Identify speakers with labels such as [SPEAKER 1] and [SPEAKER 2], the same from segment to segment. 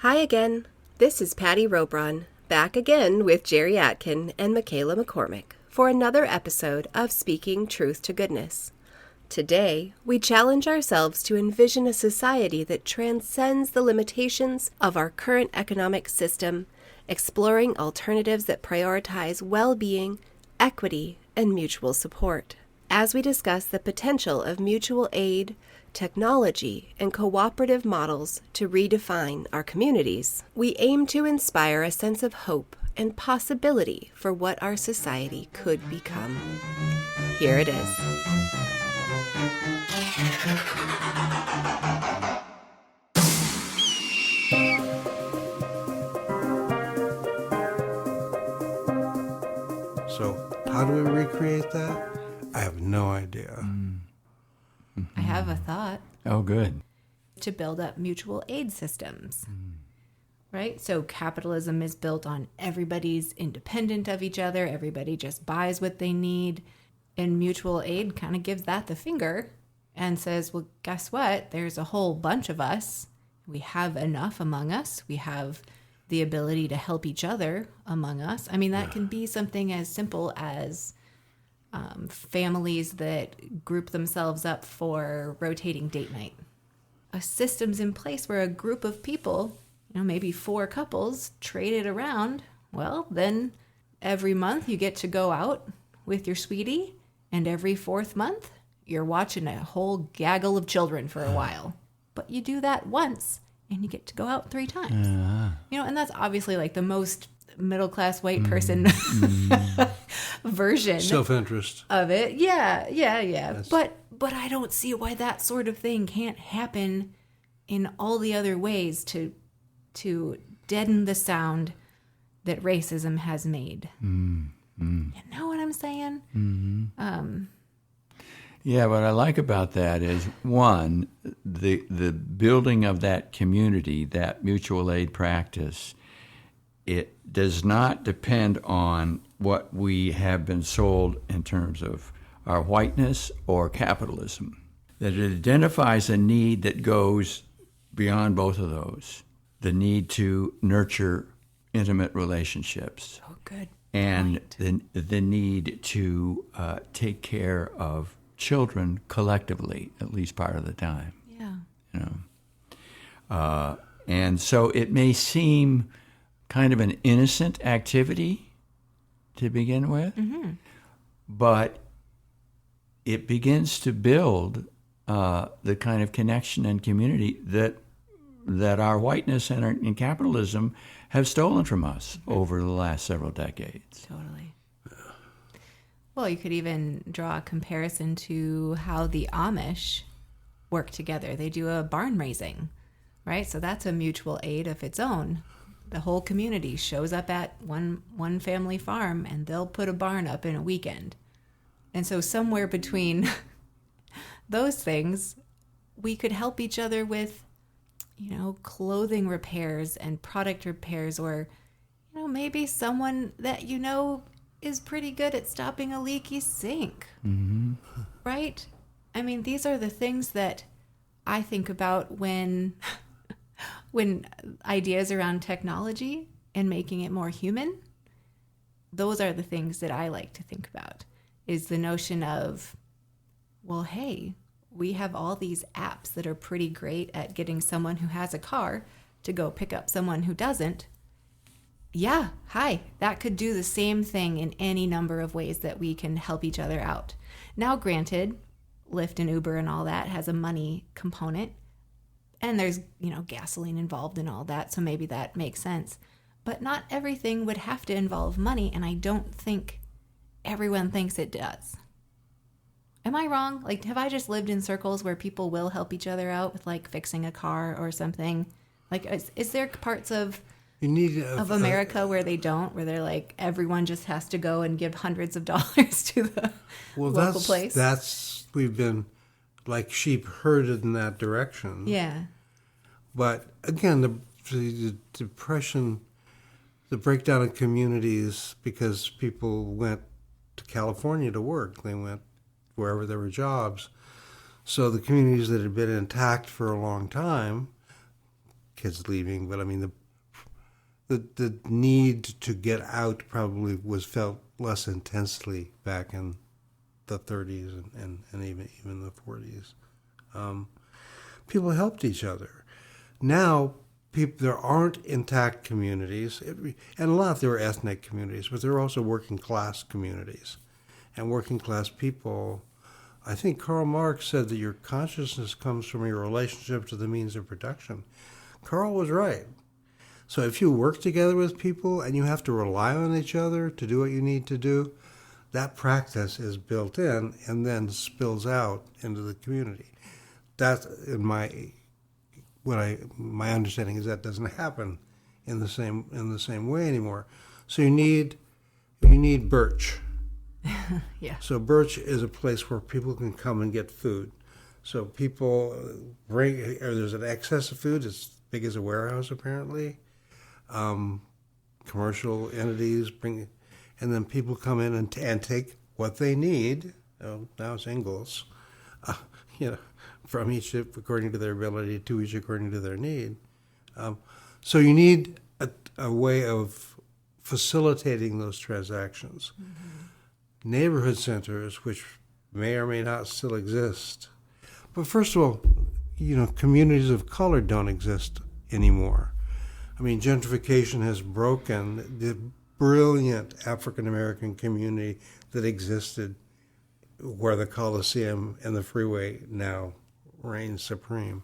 [SPEAKER 1] Hi again. This is Patty Robron, back again with Jerry Atkin and Michaela McCormick for another episode of Speaking Truth to Goodness. Today, we challenge ourselves to envision a society that transcends the limitations of our current economic system, exploring alternatives that prioritize well-being, equity, and mutual support. As we discuss the potential of mutual aid, technology, and cooperative models to redefine our communities, we aim to inspire a sense of hope and possibility for what our society could become. Here it is.
[SPEAKER 2] So, how do we recreate that? I have no idea.
[SPEAKER 3] I have a thought.
[SPEAKER 4] Oh, good.
[SPEAKER 3] To build up mutual aid systems, right? So capitalism is built on everybody's independent of each other. Everybody just buys what they need. And mutual aid kind of gives that the finger and says, well, guess what? There's a whole bunch of us. We have enough among us. We have the ability to help each other among us. I mean, that can be something as simple as families that group themselves up for rotating date night. A system's in place where a group of people, maybe 4 couples, trade it around. Well, then every month you get to go out with your sweetie, and every 4th month you're watching a whole gaggle of children for a while. But you do that once, and you get to go out 3 times. And that's obviously like the most middle-class white person version
[SPEAKER 2] Self-interest
[SPEAKER 3] of it. Yeah. But I don't see why that sort of thing can't happen in all the other ways to deaden the sound that racism has made. You know what I'm saying?
[SPEAKER 4] Yeah, what I like about that is, one, the building of that community, that mutual aid practice, it does not depend on what we have been sold in terms of our whiteness or capitalism. That it identifies a need that goes beyond both of those, the need to nurture intimate relationships.
[SPEAKER 3] Oh, good.
[SPEAKER 4] And the need to take care of children collectively, at least part of the time.
[SPEAKER 3] Yeah.
[SPEAKER 4] And so it may seem kind of an innocent activity to begin with, but it begins to build the kind of connection and community that our whiteness and capitalism have stolen from us over the last several decades.
[SPEAKER 3] Totally. Well, you could even draw a comparison to how the Amish work together. They do a barn raising, right? So that's a mutual aid of its own. The whole community shows up at one family farm, and they'll put a barn up in a weekend. And so somewhere between those things, we could help each other with, clothing repairs and product repairs, or, maybe someone that is pretty good at stopping a leaky sink, right? I mean, these are the things that I think about when ideas around technology and making it more human. Those are the things that I like to think about, is the notion of, well, hey, we have all these apps that are pretty great at getting someone who has a car to go pick up someone who doesn't. Yeah, hi, that could do the same thing in any number of ways that we can help each other out. Now, granted, Lyft and Uber and all that has a money component, and there's, gasoline involved in all that, so maybe that makes sense. But not everything would have to involve money, and I don't think everyone thinks it does. Am I wrong? Like, have I just lived in circles where people will help each other out with, like, fixing a car or something? Like, is there parts of America where they don't, where they're like, everyone just has to go and give hundreds of dollars to the local place?
[SPEAKER 2] We've been like sheep herded in that direction.
[SPEAKER 3] Yeah.
[SPEAKER 2] But again, the depression, the breakdown of communities, because people went to California to work. They went wherever there were jobs. So the communities that had been intact for a long time kids leaving, but I mean the need to get out probably was felt less intensely back in the 30s and even the 40s. People helped each other. Now, there aren't intact communities, and a lot there are ethnic communities, but there are also working class communities. And working class people, I think Karl Marx said that your consciousness comes from your relationship to the means of production. Karl was right. So if you work together with people and you have to rely on each other to do what you need to do, that practice is built in and then spills out into the community. That's my understanding is that doesn't happen in the same way anymore. So you need Birch.
[SPEAKER 3] Yeah.
[SPEAKER 2] So Birch is a place where people can come and get food. So people there's an excess of food as big as a warehouse apparently. Commercial entities bring, and then people come in and take what they need. Now it's Ingalls, from each according to their ability, to each according to their need. So you need a way of facilitating those transactions. Mm-hmm. Neighborhood centers, which may or may not still exist. But first of all, communities of color don't exist anymore. I mean, gentrification has broken the brilliant African-American community that existed where the Coliseum and the freeway now reign supreme.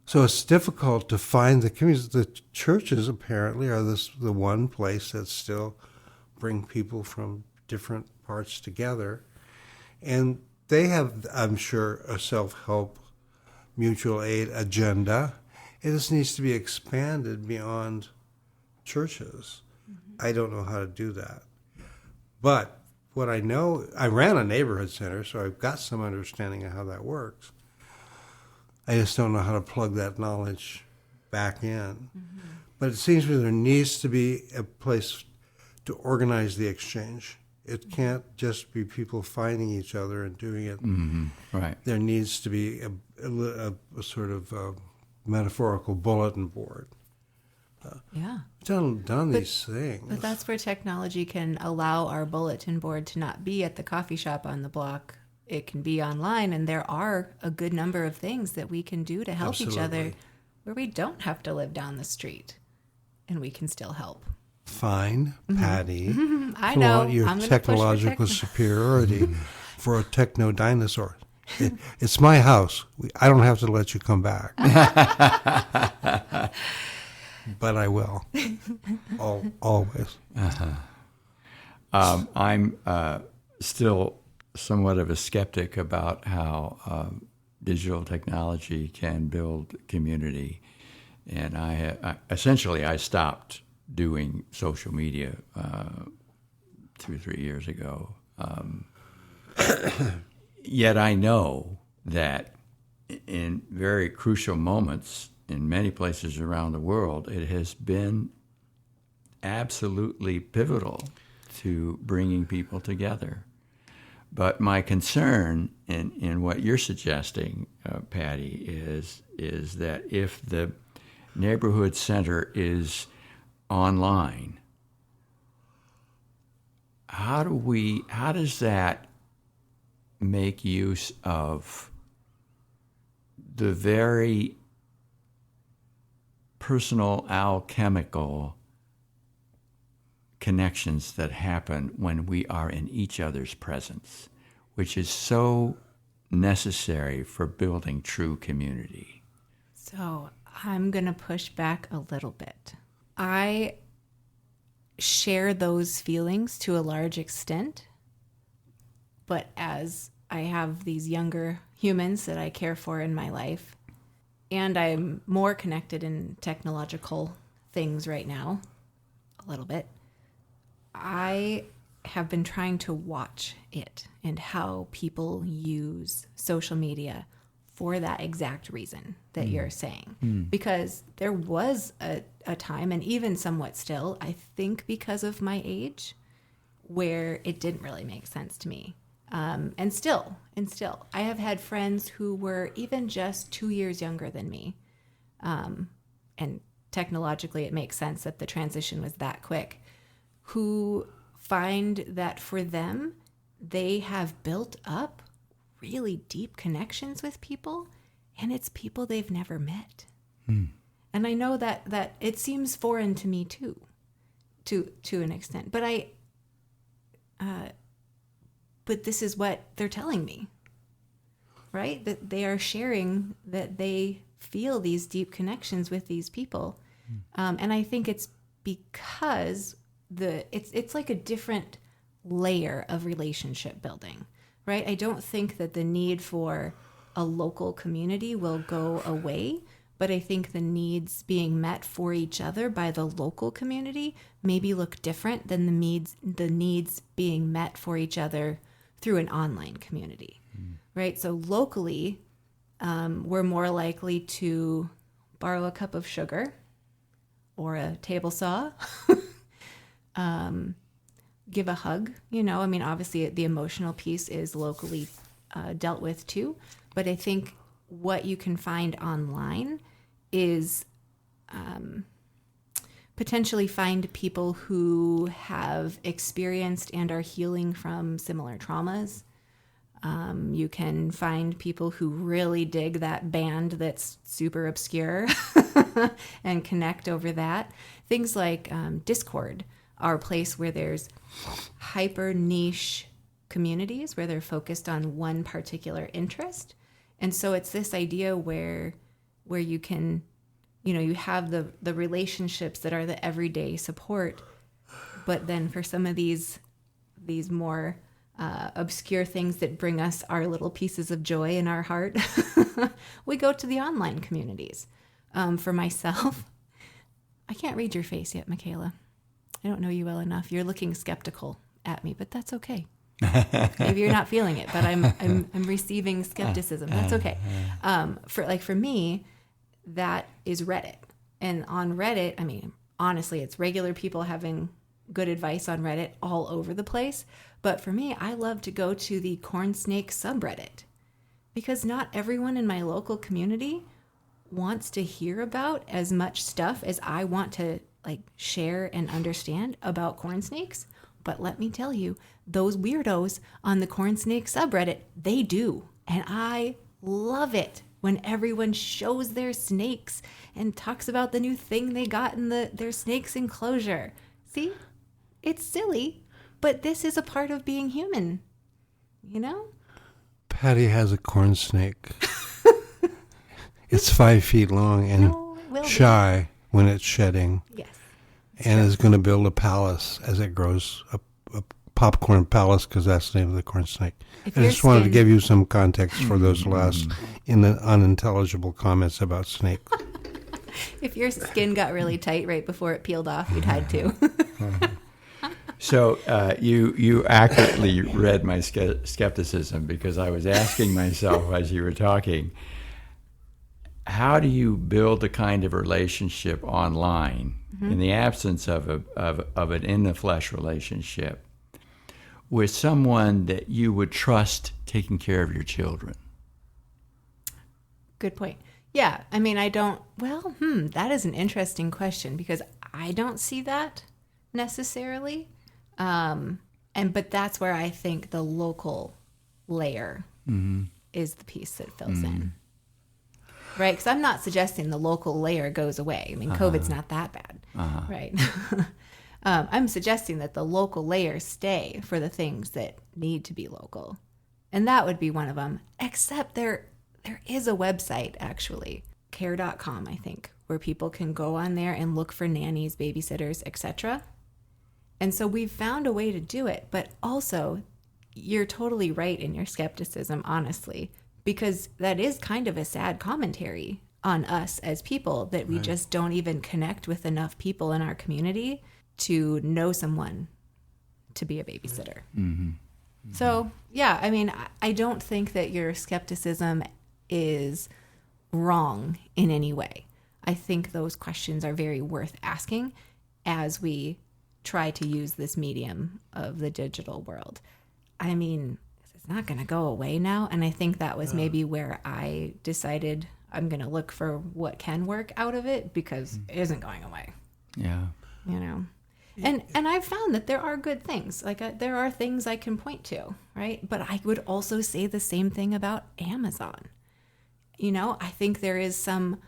[SPEAKER 2] So it's difficult to find the communities. The churches apparently are the one place that still bring people from different parts together. And they have, I'm sure, a self-help, mutual aid agenda. It just needs to be expanded beyond churches. Mm-hmm. I don't know how to do that. But what I know, I ran a neighborhood center, so I've got some understanding of how that works. I just don't know how to plug that knowledge back in. Mm-hmm. But it seems to me there needs to be a place to organize the exchange. It can't just be people finding each other and doing it.
[SPEAKER 4] Mm-hmm. Right.
[SPEAKER 2] There needs to be a sort of metaphorical bulletin board. Done these things.
[SPEAKER 3] But that's where technology can allow our bulletin board to not be at the coffee shop on the block. It can be online, and there are a good number of things that we can do to help
[SPEAKER 2] Absolutely.
[SPEAKER 3] each other where we don't have to live down the street, and we can still help.
[SPEAKER 2] Fine, Patty.
[SPEAKER 3] Mm-hmm. I know.
[SPEAKER 2] Your technological superiority for a techno dinosaur. It's my house. I don't have to let you come back. But I will. Always.
[SPEAKER 4] Uh-huh. I'm still somewhat of a skeptic about how digital technology can build community. And I essentially stopped doing social media 2 or 3 years ago. Yet I know that in very crucial moments in many places around the world, it has been absolutely pivotal to bringing people together. But my concern in what you're suggesting, Patty, is that if the neighborhood center is online, how does that make use of the very personal alchemical connections that happen when we are in each other's presence, which is so necessary for building true community?
[SPEAKER 3] So I'm going to push back a little bit. I share those feelings to a large extent, but as I have these younger humans that I care for in my life, and I'm more connected in technological things right now, a little bit, I have been trying to watch it and how people use social media for that exact reason that you're saying. Because there was a time, and even somewhat still, I think because of my age, where it didn't really make sense to me. And still, I have had friends who were even just 2 years younger than me, and technologically it makes sense that the transition was that quick, who find that for them, they have built up really deep connections with people, and it's people they've never met. And I know that it seems foreign to me too, to an extent, but but this is what they're telling me, right? That they are sharing that they feel these deep connections with these people. And I think it's because it's like a different layer of relationship building, right? I don't think that the need for a local community will go away, but I think the needs being met for each other by the local community maybe look different than the needs being met for each other through an online community, right? So locally, we're more likely to borrow a cup of sugar or a table saw, give a hug. I mean, obviously the emotional piece is locally dealt with too, but I think what you can find online is potentially find people who have experienced and are healing from similar traumas. You can find people who really dig that band that's super obscure and connect over that. Things like Discord are a place where there's hyper niche communities where they're focused on one particular interest. And so it's this idea where you can, you have the relationships that are the everyday support, but then for some of these more obscure things that bring us our little pieces of joy in our heart, we go to the online communities. For myself, I can't read your face yet, Michaela. I don't know you well enough. You're looking skeptical at me, but that's okay. Maybe you're not feeling it, but I'm receiving skepticism. That's okay. For me, that is Reddit. And on Reddit, I mean, honestly, it's regular people having good advice on Reddit all over the place. But for me, I love to go to the corn snake subreddit because not everyone in my local community wants to hear about as much stuff as I want to share and understand about corn snakes. But let me tell you, those weirdos on the corn snake subreddit, they do. And I love it when everyone shows their snakes and talks about the new thing they got in their snake's enclosure. See, it's silly, but this is a part of being human,
[SPEAKER 2] Patty has a corn snake. It's 5 feet long and shy when it's shedding.
[SPEAKER 3] Yes.
[SPEAKER 2] And is going to build a palace as it grows, a popcorn palace, because that's the name of the corn snake. I just wanted to give you some context for those last unintelligible comments about snakes.
[SPEAKER 3] If your skin got really tight right before it peeled off, you'd hide too.
[SPEAKER 4] So you accurately read my skepticism, because I was asking myself as you were talking, how do you build the kind of relationship online in the absence of an in the flesh relationship with someone that you would trust taking care of your children?
[SPEAKER 3] Good point. Yeah, I mean, that is an interesting question because I don't see that necessarily. But that's where I think the local layer is the piece that fills in. Right? Because I'm not suggesting the local layer goes away. I mean, COVID's not that bad, right? I'm suggesting that the local layers stay for the things that need to be local. And that would be one of them, except there is a website, actually, care.com, I think, where people can go on there and look for nannies, babysitters, etc. And so we've found a way to do it. But also, you're totally right in your skepticism, honestly, because that is kind of a sad commentary on us as people that we just don't even connect with enough people in our community to know someone to be a babysitter. So, yeah, I mean, I don't think that your skepticism is wrong in any way. I think those questions are very worth asking as we try to use this medium of the digital world. I mean, it's not going to go away now. And I think that was maybe where I decided I'm going to look for what can work out of it because it isn't going away.
[SPEAKER 4] Yeah.
[SPEAKER 3] You know, and I've found that there are good things. Like there are things I can point to, right? But I would also say the same thing about Amazon. You know, I think there is some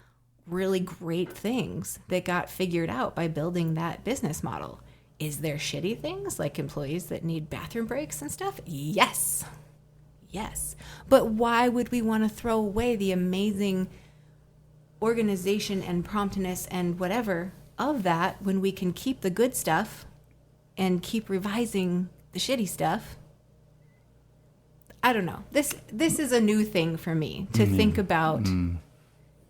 [SPEAKER 3] really great things that got figured out by building that business model. Is there shitty things like employees that need bathroom breaks and stuff? Yes. Yes. But why would we want to throw away the amazing organization and promptness and whatever of that when we can keep the good stuff and keep revising the shitty stuff? I don't know. This is a new thing for me to think about.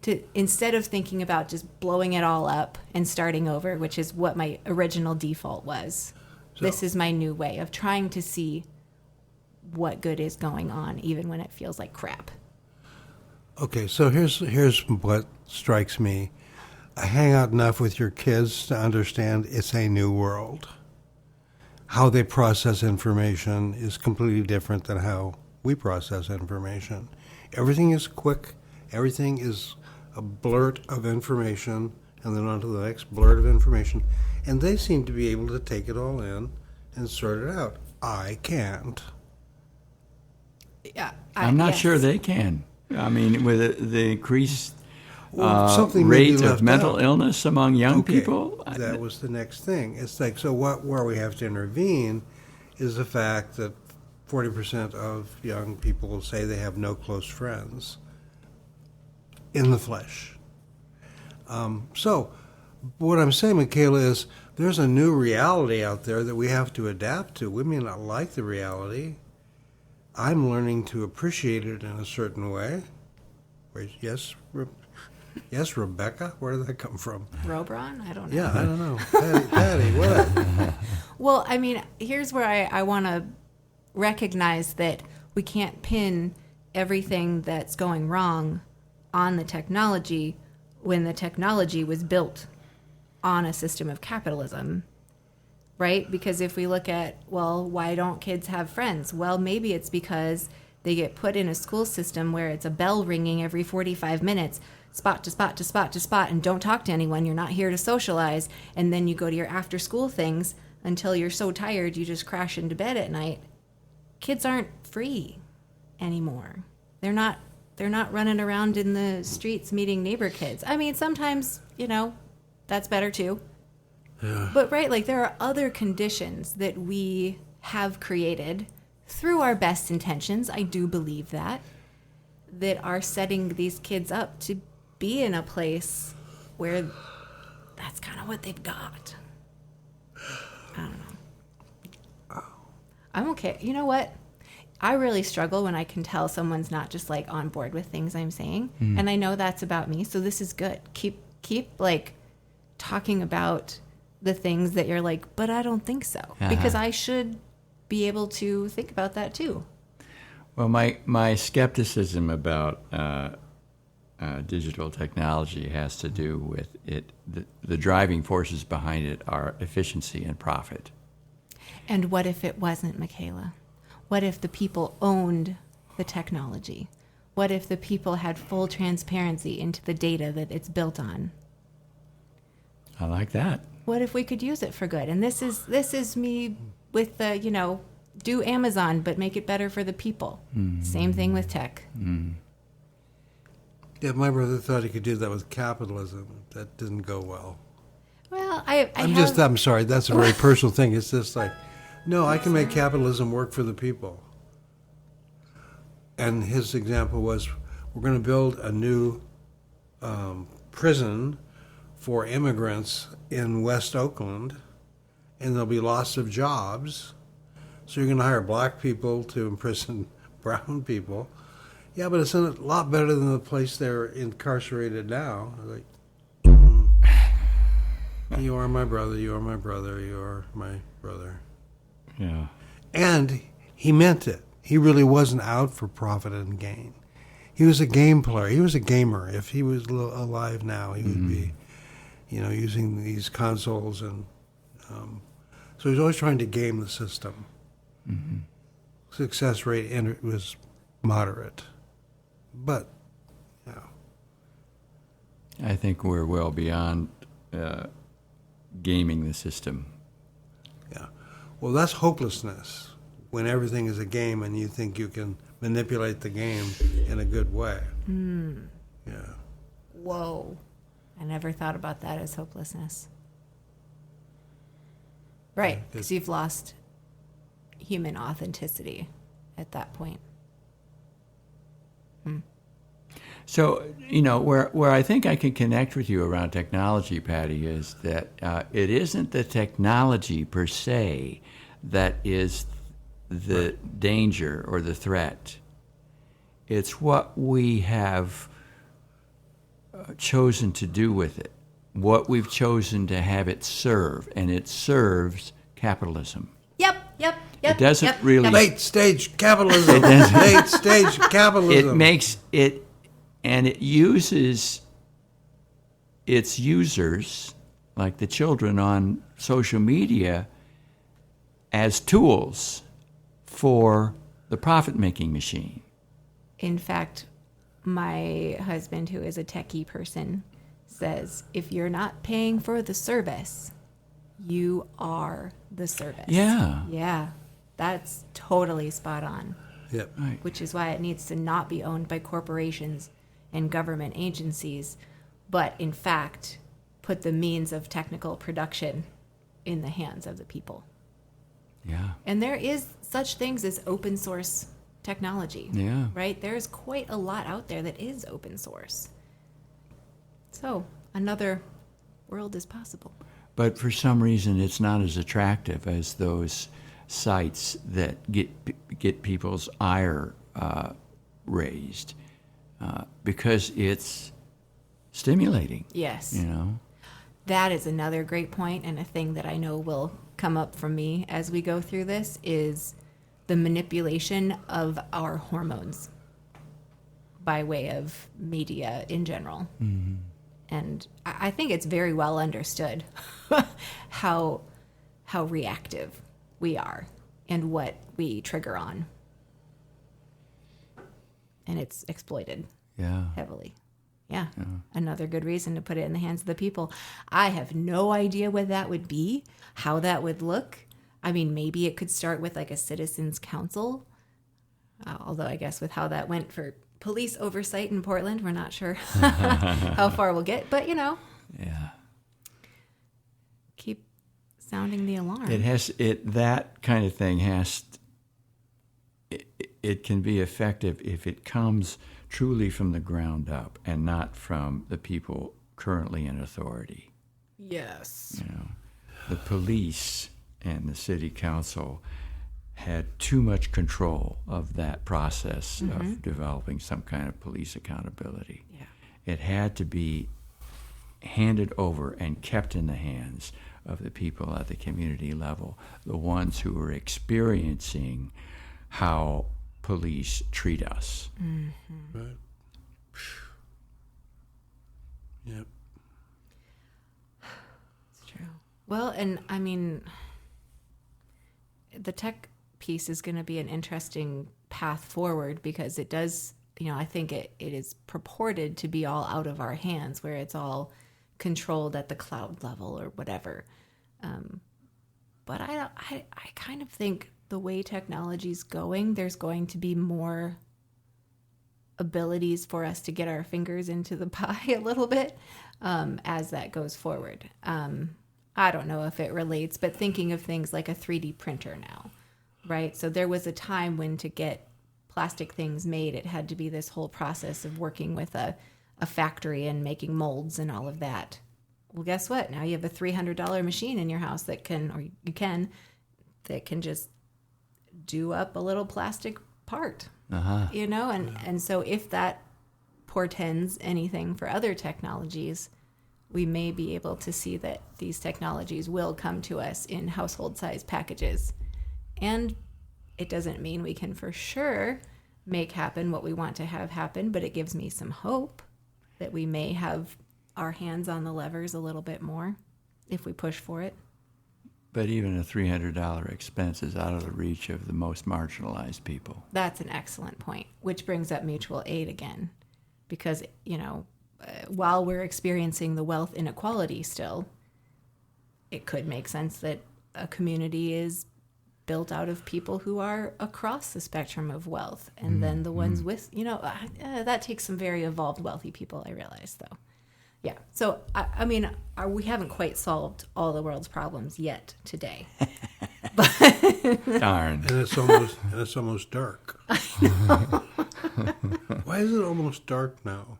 [SPEAKER 3] To instead of thinking about just blowing it all up and starting over, which is what my original default was. So, this is my new way of trying to see what good is going on, even when it feels like crap.
[SPEAKER 2] Okay, so here's what strikes me. I hang out enough with your kids to understand it's a new world. How they process information is completely different than how we process information. Everything is quick. Everything is a blurt of information, and then on to the next blurt of information. And they seem to be able to take it all in and sort it out. I can't.
[SPEAKER 3] Yeah,
[SPEAKER 4] I'm not
[SPEAKER 3] yes.
[SPEAKER 4] sure they can. I mean, with the increased
[SPEAKER 2] something may be
[SPEAKER 4] rate
[SPEAKER 2] left
[SPEAKER 4] of mental
[SPEAKER 2] out.
[SPEAKER 4] illness among young
[SPEAKER 2] Okay,
[SPEAKER 4] people.
[SPEAKER 2] that was the next thing. It's like, so where we have to intervene is the fact that 40% of young people say they have no close friends in the flesh. So what I'm saying, Michaela, is there's a new reality out there that we have to adapt to. We may not like the reality. I'm learning to appreciate it in a certain way. Yes, yes, Rebecca? Where did that come from?
[SPEAKER 3] Robron? I don't know.
[SPEAKER 2] Yeah, I don't know. Patty, what?
[SPEAKER 3] Well, I mean, here's where I want to recognize that we can't pin everything that's going wrong on the technology when the technology was built on a system of capitalism, right? Because if we look at, well, why don't kids have friends? Well, maybe it's because they get put in a school system where it's a bell ringing every 45 minutes, spot to spot to spot to spot, and don't talk to anyone. You're not here to socialize. And then you go to your after school things until you're so tired you just crash into bed at night. Kids aren't free anymore. They're not running around in the streets meeting neighbor kids. I mean, sometimes, you know, that's better too.
[SPEAKER 2] Yeah.
[SPEAKER 3] But right, like there are other conditions that we have created through our best intentions. I do believe that are setting these kids up to be in a place where that's kind of what they've got. I don't know. I'm okay. You know what? I really struggle when I can tell someone's not just like on board with things I'm saying. And I know that's about me. So this is good. Keep like talking about the things that you're like, but I don't think so. Because I should be able to think about that too.
[SPEAKER 4] Well, my skepticism about digital technology has to do with it. The driving forces behind it are efficiency and profit.
[SPEAKER 3] And what if it wasn't, Michaela? What if the people owned the technology? What if the people had full transparency into the data that it's built on?
[SPEAKER 4] I like that.
[SPEAKER 3] What if we could use it for good? And this is me with the, you know, do Amazon, but make it better for the people. Same thing with tech.
[SPEAKER 2] Yeah, my brother thought he could do that with capitalism. That didn't go well.
[SPEAKER 3] Well,
[SPEAKER 2] I'm sorry, that's a very personal thing. It's just like, no, I can make capitalism work for the people. And his example was, we're going to build a new prison for immigrants in West Oakland, and there'll be lots of jobs. So you're going to hire black people to imprison brown people. Yeah, but it's a lot better than the place they're incarcerated now. Like, you are my brother, you are my brother, you are my brother.
[SPEAKER 4] Yeah.
[SPEAKER 2] And he meant it. He really wasn't out for profit and gain. He was a game player. He was a gamer. If he was alive now, he would be, you know, using these consoles. And so he was always trying to game the system. Success rate was moderate. But, you know,
[SPEAKER 4] I think we're well beyond gaming the system.
[SPEAKER 2] Yeah. Well, that's hopelessness, when everything is a game and you think you can manipulate the game in a good way. Yeah.
[SPEAKER 3] Whoa. I never thought about that as hopelessness. Right, because you've lost human authenticity at that point.
[SPEAKER 4] So, where I think I can connect with you around technology, Patty, is that it isn't the technology per se that is the danger or the threat. It's what we have chosen to do with it, what we've chosen to have it serve, and it serves capitalism.
[SPEAKER 3] Yep.
[SPEAKER 4] It doesn't really...
[SPEAKER 2] Late stage capitalism. Late stage capitalism.
[SPEAKER 4] It makes it... And it uses its users, like the children on social media, as tools for the profit-making machine.
[SPEAKER 3] In fact, my husband, who is a techie person, says, if you're not paying for the service, you are the service.
[SPEAKER 4] Yeah.
[SPEAKER 3] Yeah, that's totally spot on.
[SPEAKER 2] Yep.
[SPEAKER 4] Right.
[SPEAKER 3] Which is why it needs to not be owned by corporations and government agencies, but in fact, put the means of technical production in the hands of the people.
[SPEAKER 4] Yeah.
[SPEAKER 3] And there is such things as open source technology.
[SPEAKER 4] Yeah.
[SPEAKER 3] Right? There's quite a lot out there that is open source. So another world is possible.
[SPEAKER 4] But for some reason, it's not as attractive as those sites that get people's ire raised because it's stimulating.
[SPEAKER 3] Yes. That is another great point, and a thing that I know will come up from me as we go through this is the manipulation of our hormones by way of media in general. Mm-hmm. And I think it's very well understood how reactive we are and what we trigger on. And it's exploited heavily. Yeah. Another good reason to put it in the hands of the people. I have no idea what that would be, how that would look. I mean, maybe it could start with like a citizens council. Although I guess with how that went for police oversight in Portland, we're not sure how far we'll get. But,
[SPEAKER 4] Yeah.
[SPEAKER 3] keep sounding the alarm.
[SPEAKER 4] That kind of thing it can be effective if it comes truly from the ground up and not from the people currently in authority.
[SPEAKER 3] Yes.
[SPEAKER 4] The police and the city council had too much control of that process of developing some kind of police accountability.
[SPEAKER 3] Yeah.
[SPEAKER 4] It had to be handed over and kept in the hands of the people at the community level, the ones who were experiencing how police treat us.
[SPEAKER 3] Mm-hmm.
[SPEAKER 2] Right. Yep.
[SPEAKER 3] It's true. Well, and I mean, the tech piece is going to be an interesting path forward because it does, I think it is purported to be all out of our hands where it's all controlled at the cloud level or whatever. But I kind of think the way technology's going, there's going to be more abilities for us to get our fingers into the pie a little bit as that goes forward. I don't know if it relates, but thinking of things like a 3D printer now, right? So there was a time when to get plastic things made, it had to be this whole process of working with a factory and making molds and all of that. Well, guess what? Now you have a $300 machine in your house that can just do up a little plastic part, and so if that portends anything for other technologies, we may be able to see that these technologies will come to us in household size packages. And it doesn't mean we can for sure make happen what we want to have happen, but it gives me some hope that we may have our hands on the levers a little bit more if we push for it.
[SPEAKER 4] But even a $300 expense is out of the reach of the most marginalized people.
[SPEAKER 3] That's an excellent point, which brings up mutual aid again. Because, while we're experiencing the wealth inequality still, it could make sense that a community is built out of people who are across the spectrum of wealth. And then the ones with, that takes some very evolved, wealthy people, I realize, though. Yeah. So, I mean, we haven't quite solved all the world's problems yet today.
[SPEAKER 4] Darn.
[SPEAKER 2] And it's almost dark. Why is it almost dark now?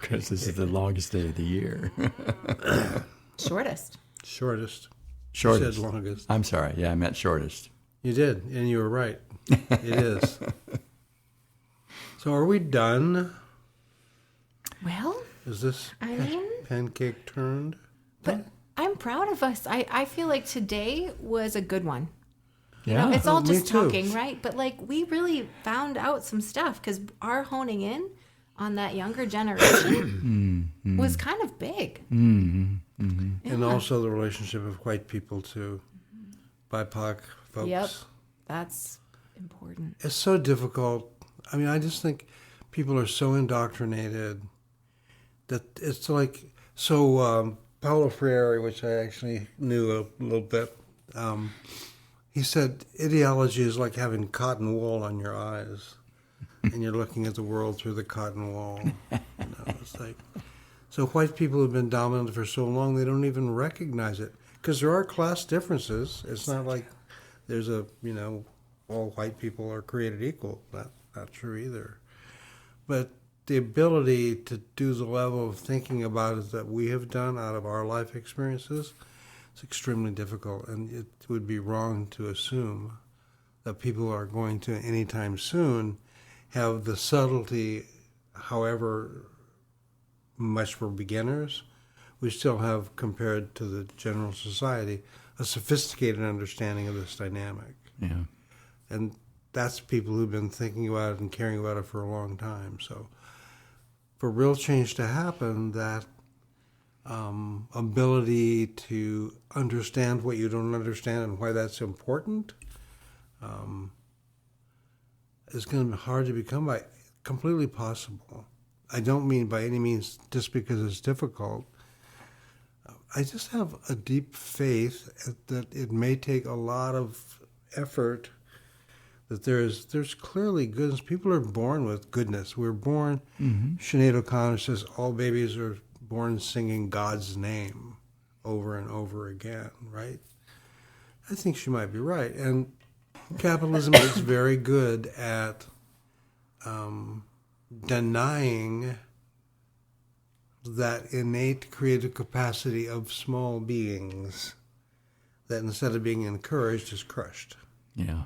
[SPEAKER 4] Because this is the longest day of the year.
[SPEAKER 3] Shortest.
[SPEAKER 2] Shortest.
[SPEAKER 4] Shortest.
[SPEAKER 2] You said longest.
[SPEAKER 4] I'm sorry. Yeah, I meant shortest.
[SPEAKER 2] You did, and you were right. It is. So are we done?
[SPEAKER 3] Well,
[SPEAKER 2] Is this
[SPEAKER 3] I mean,
[SPEAKER 2] pancake turned?
[SPEAKER 3] but I'm proud of us. I feel like today was a good one.
[SPEAKER 4] Yeah.
[SPEAKER 3] It's all
[SPEAKER 2] me
[SPEAKER 3] just
[SPEAKER 2] too.
[SPEAKER 3] talking, right? But like we really found out some stuff because our honing in on that younger generation was kind of big.
[SPEAKER 2] And also the relationship of white people to BIPOC folks.
[SPEAKER 3] Yep, that's important.
[SPEAKER 2] It's so difficult. I mean, I just think people are so indoctrinated that it's like, so Paulo Freire, which I actually knew a little bit, he said ideology is like having cotton wool on your eyes and you're looking at the world through the cotton wool. It's like, so white people have been dominant for so long they don't even recognize it because there are class differences. It's not like there's a, all white people are created equal. Not true either. But the ability to do the level of thinking about it that we have done out of our life experiences is extremely difficult, and it would be wrong to assume that people are going to anytime soon have the subtlety, however much for beginners, we still have, compared to the general society, a sophisticated understanding of this dynamic.
[SPEAKER 4] Yeah.
[SPEAKER 2] And that's people who've been thinking about it and caring about it for a long time. So for real change to happen, that ability to understand what you don't understand and why that's important is going to be hard to become by completely possible. I don't mean by any means just because it's difficult. I just have a deep faith that it may take a lot of effort, that there's clearly goodness. People are born with goodness. We're born, Sinead O'Connor says, all babies are born singing God's name over and over again, right? I think she might be right. And capitalism is very good at denying that innate creative capacity of small beings that instead of being encouraged is crushed.
[SPEAKER 4] Yeah.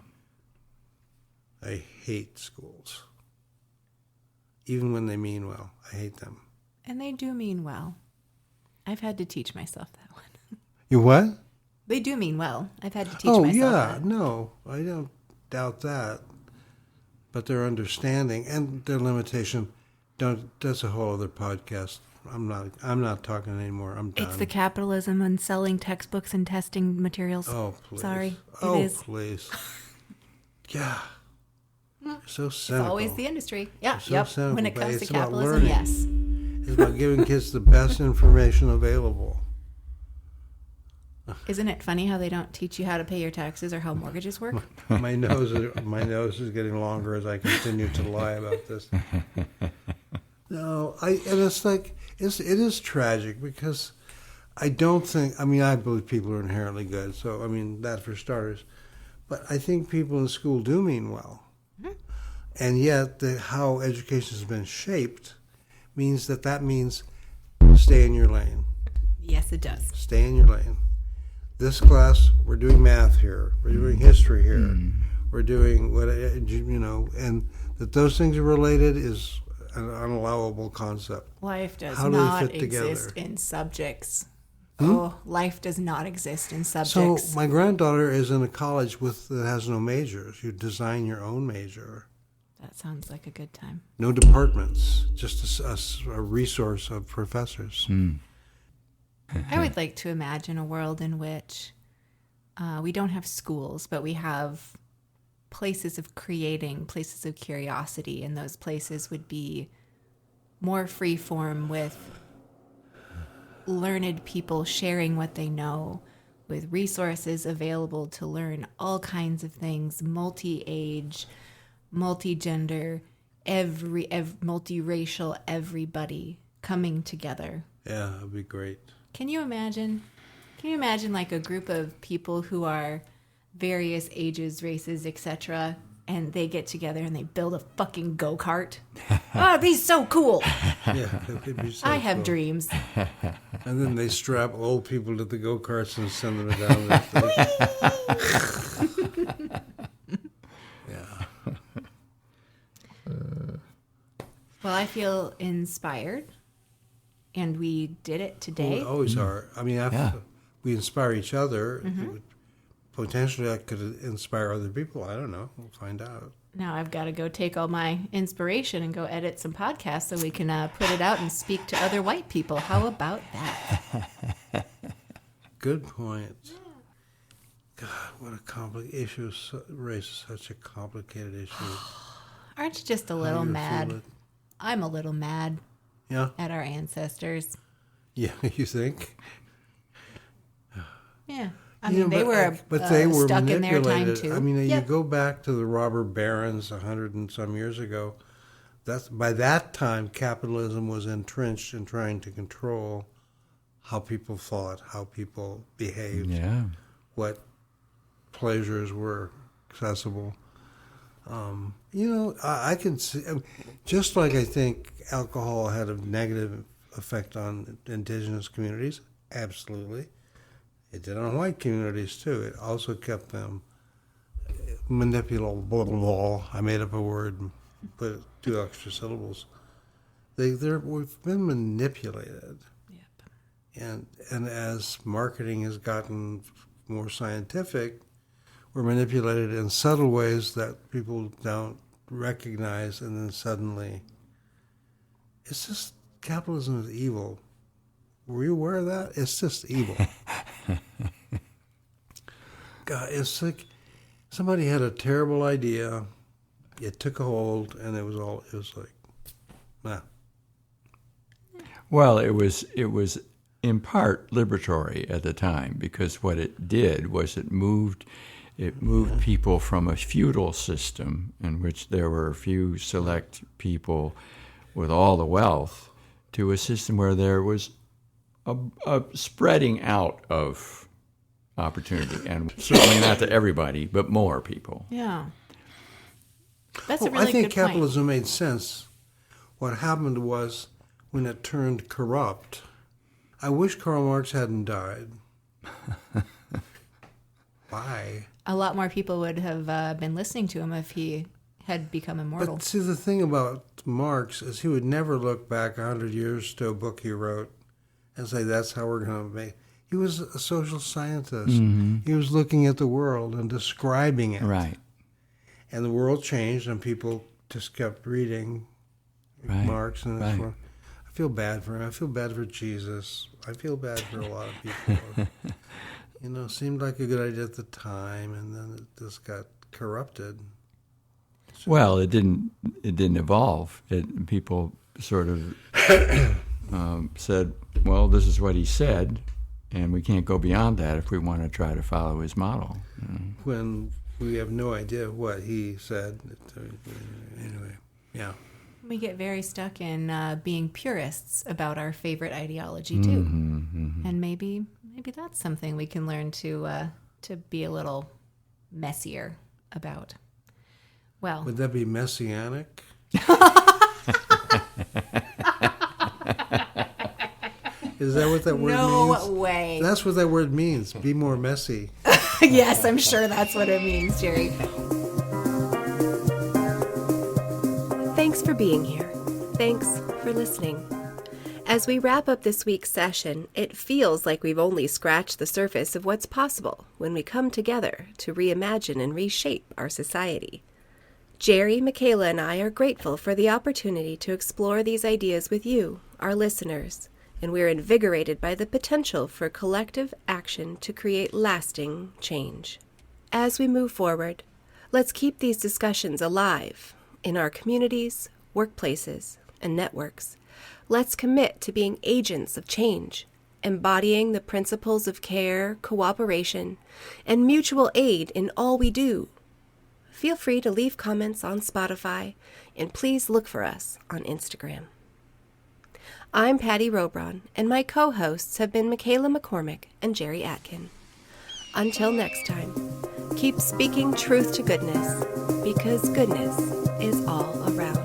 [SPEAKER 2] I hate schools. Even when they mean well, I hate them.
[SPEAKER 3] And they do mean well. I've had to teach myself that one.
[SPEAKER 2] You what?
[SPEAKER 3] They do mean well. I've had to teach myself that.
[SPEAKER 2] No, I don't doubt that. But their understanding and their limitation, that's a whole other podcast. I'm not talking anymore. I'm done.
[SPEAKER 3] It's the capitalism and selling textbooks and testing materials.
[SPEAKER 2] Oh, please.
[SPEAKER 3] Sorry.
[SPEAKER 2] Oh,
[SPEAKER 3] it is.
[SPEAKER 2] please. Yeah. So cynical.
[SPEAKER 3] It's always the industry. Yeah.
[SPEAKER 2] So
[SPEAKER 3] Yep.
[SPEAKER 2] cynical,
[SPEAKER 3] When it
[SPEAKER 2] but
[SPEAKER 3] comes to
[SPEAKER 2] it's about
[SPEAKER 3] capitalism,
[SPEAKER 2] learning.
[SPEAKER 3] yes.
[SPEAKER 2] It's about giving kids the best information available.
[SPEAKER 3] Isn't it funny how they don't teach you how to pay your taxes or how mortgages work?
[SPEAKER 2] My nose is getting longer as I continue to lie about this. No, and it's like it is tragic because I don't think. I mean, I believe people are inherently good. So I mean that for starters, but I think people in school do mean well, and yet how education has been shaped means that means stay in your lane.
[SPEAKER 3] Yes, it does.
[SPEAKER 2] Stay in your lane. This class, we're doing math here. We're doing history here. We're doing what, and that those things are related is an unallowable concept.
[SPEAKER 3] Life does
[SPEAKER 2] How do they
[SPEAKER 3] not
[SPEAKER 2] fit together?
[SPEAKER 3] exist in subjects. Oh, life does not exist in subjects.
[SPEAKER 2] So my granddaughter is in a college that has no majors. You design your own major.
[SPEAKER 3] That sounds like a good time.
[SPEAKER 2] No departments, just a resource of professors.
[SPEAKER 3] I would like to imagine a world in which we don't have schools, but we have places of creating, places of curiosity, and those places would be more free form, with learned people sharing what they know, with resources available to learn all kinds of things, multi-age, multi-gender, multiracial, everybody coming together.
[SPEAKER 2] Yeah, it'd be great.
[SPEAKER 3] Can you imagine? Can you imagine like a group of people who are various ages, races, etc., and they get together and they build a fucking go-kart? Oh, it'd be so cool.
[SPEAKER 2] Yeah, it'd be so
[SPEAKER 3] I have
[SPEAKER 2] cool.
[SPEAKER 3] dreams.
[SPEAKER 2] And then they strap old people to the go-karts and send them down the Yeah.
[SPEAKER 3] Well, I feel inspired, and we did it today.
[SPEAKER 2] We always are. I mean, we inspire each other. Potentially, I could inspire other people. I don't know. We'll find out.
[SPEAKER 3] Now I've got to go take all my inspiration and go edit some podcasts so we can put it out and speak to other white people. How about that?
[SPEAKER 2] Good point. God, what a complicated issue. Race is such a complicated issue.
[SPEAKER 3] Aren't you just a
[SPEAKER 2] How
[SPEAKER 3] little
[SPEAKER 2] you
[SPEAKER 3] mad?
[SPEAKER 2] feel it?
[SPEAKER 3] I'm a little mad
[SPEAKER 2] Yeah?
[SPEAKER 3] at our ancestors.
[SPEAKER 2] Yeah, you think?
[SPEAKER 3] Yeah. I mean, they were
[SPEAKER 2] they were
[SPEAKER 3] stuck in their time,
[SPEAKER 2] manipulated.
[SPEAKER 3] too.
[SPEAKER 2] I mean,
[SPEAKER 3] Yep.
[SPEAKER 2] you go back to the robber barons 100 and some years ago. By that time, capitalism was entrenched in trying to control how people thought, how people behaved,
[SPEAKER 4] Yeah.
[SPEAKER 2] what pleasures were accessible. I can see, just like I think alcohol had a negative effect on indigenous communities, absolutely. It did on white communities, too. It also kept them manipulable. I made up a word and put 2 extra syllables. We've been manipulated.
[SPEAKER 3] Yep.
[SPEAKER 2] And as marketing has gotten more scientific, we're manipulated in subtle ways that people don't recognize, and then suddenly, it's just, capitalism is evil. Were you aware of that? It's just evil. God, it's like somebody had a terrible idea, it took a hold, and it was like, nah.
[SPEAKER 4] Well, it was in part liberatory at the time, because what it did was it moved people from a feudal system in which there were a few select people with all the wealth to a system where there was a spreading out of opportunity, and certainly not to everybody, but more people.
[SPEAKER 3] Yeah. That's a really
[SPEAKER 2] I think
[SPEAKER 3] good point.
[SPEAKER 2] capitalism made sense. What happened was when it turned corrupt. I wish Karl Marx hadn't died. Why?
[SPEAKER 3] A lot more people would have been listening to him if he had become immortal.
[SPEAKER 2] But see, the thing about Marx is he would never look back 100 years to a book he wrote and say, that's how we're going to make. He was a social scientist.
[SPEAKER 4] Mm-hmm.
[SPEAKER 2] He was looking at the world and describing it.
[SPEAKER 4] Right.
[SPEAKER 2] And the world changed, and people just kept reading Marx. And
[SPEAKER 4] right.
[SPEAKER 2] I feel bad for him. I feel bad for Jesus. I feel bad for a lot of people. Seemed like a good idea at the time, and then it just got corrupted.
[SPEAKER 4] Well, it didn't evolve. People sort of said, well, this is what he said, and we can't go beyond that if we want to try to follow his model.
[SPEAKER 2] When we have no idea what he said. Anyway, yeah.
[SPEAKER 3] We get very stuck in being purists about our favorite ideology, too.
[SPEAKER 4] Mm-hmm, mm-hmm.
[SPEAKER 3] And maybe that's something we can learn to be a little messier about. Well,
[SPEAKER 2] Would that be messianic? Is that what that word means?
[SPEAKER 3] no way.
[SPEAKER 2] That's what that word means. Be more messy.
[SPEAKER 3] Yes, I'm sure that's what it means, Jerry.
[SPEAKER 1] Thanks for being here. Thanks for listening. As we wrap up this week's session, it feels like we've only scratched the surface of what's possible when we come together to reimagine and reshape our society. Jerry, Michaela, and I are grateful for the opportunity to explore these ideas with you, our listeners, and we're invigorated by the potential for collective action to create lasting change. As we move forward, let's keep these discussions alive in our communities, workplaces, and networks Let's commit to being agents of change, embodying the principles of care, cooperation, and mutual aid in all we do. Feel free to leave comments on Spotify, and please look for us on Instagram. I'm Patty Robron, and my co-hosts have been Michaela McCormick and Jerry Atkin. Until next time, keep speaking truth to goodness, because goodness is all around.